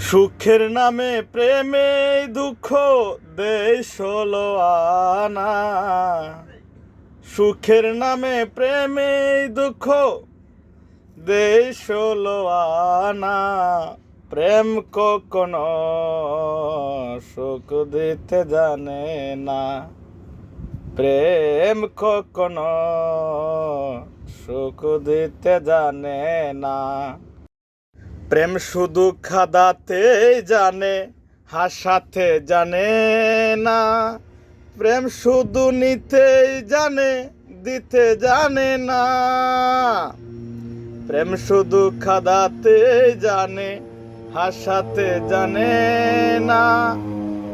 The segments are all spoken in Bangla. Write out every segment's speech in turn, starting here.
সুখের নামে প্রেমে দুঃখ দেয় ষোলো আনা। সুখের নামে প্রেমে দুঃখ দেয় ষোলো আনা। প্রেম কখনো সুখ দিতে জানে না। প্রেম কখনো সুখ দিতে জানে না। প্রেম শুধু খাদাতে জানে, হাসাতে জানে না। প্রেম শুধু নিতেই জানে, দিতে জানে না। প্রেম শুধু খাদাতে জানে, হাসাতে জানে না।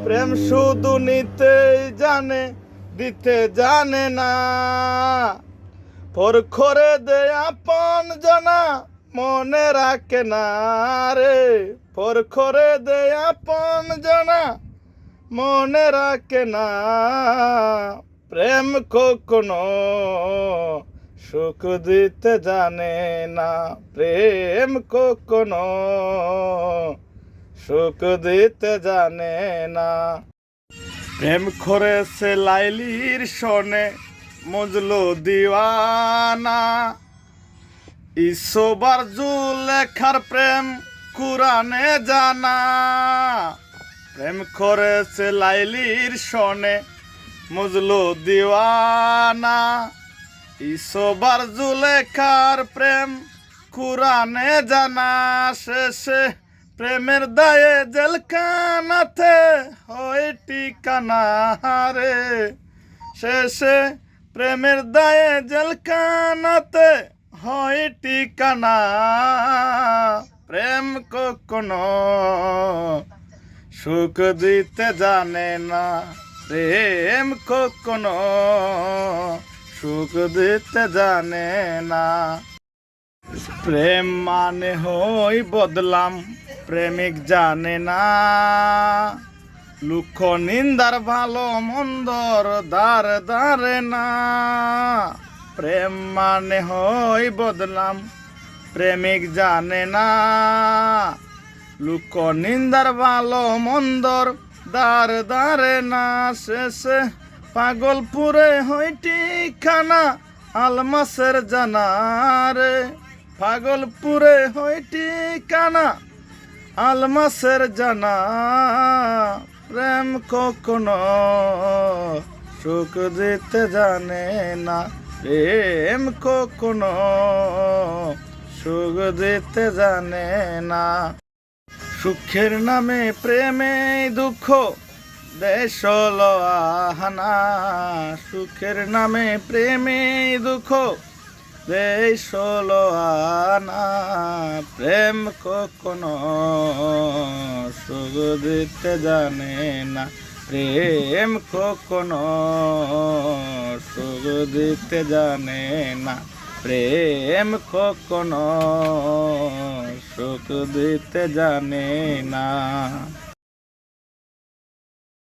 প্রেম শুধু নিতেই জানে, দিতে জানে না। পর করে দে আপন জনা, মনে রাখে না রে। পর করে দে আপন জনা, মনে রাখে না। প্রেম কখনো সুখ দিতে জানে না। প্রেম কখনো সুখ দিতে জানে না। প্রেম করেছে লাইলির সনে, মজলু দিওয়ানা। ইসোবার জুলেখার প্রেম কুরানে জানা। প্রেম করেছে লাইলির সনে, মজলু দিওয়ানা। ইসোবার জুলেখার প্রেম কুরানে জানা। শেষে প্রেমের দায়ে জেলখানাতে হয় ঠিকানা রে। শেষে প্রেমের দায়ে জেলখানাতে হয় ঠিকানা। প্রেম কখনো সুখ দিতে জানে না। প্রেম কখনো সুখ দিতে জানে না। প্রেম মানে হই বদলাম, প্রেমিক জানে না। লুক নিন্দার ভালো মন্দর দ্বার দ্বারে না। প্রেম মানে হই বদলাম, প্রেমিক জানে না। লুক নিন্দার ভালো মন্দর দ্বার দ্বারে না। শেষে পাগলপুরে হই ঠিকানা, আলমাসের জানা রে। পাগলপুরে হই ঠিকানা, আলমাসের জানা। প্রেম কখনো সুখ দিতে জানে না। প্রেম কখনো সুখ দিতে জানে না। সুখের নামে প্রেমে দুঃখ দেয় ষোলো আনা। সুখের নামে প্রেমে দুঃখ দেয় ষোলো আনা। প্রেম কখনো সুখ দিতে জানে না। প্রেম কখনো সুখ দিতে জানে না। প্রেম কখনো সুখ দিতে জানে না।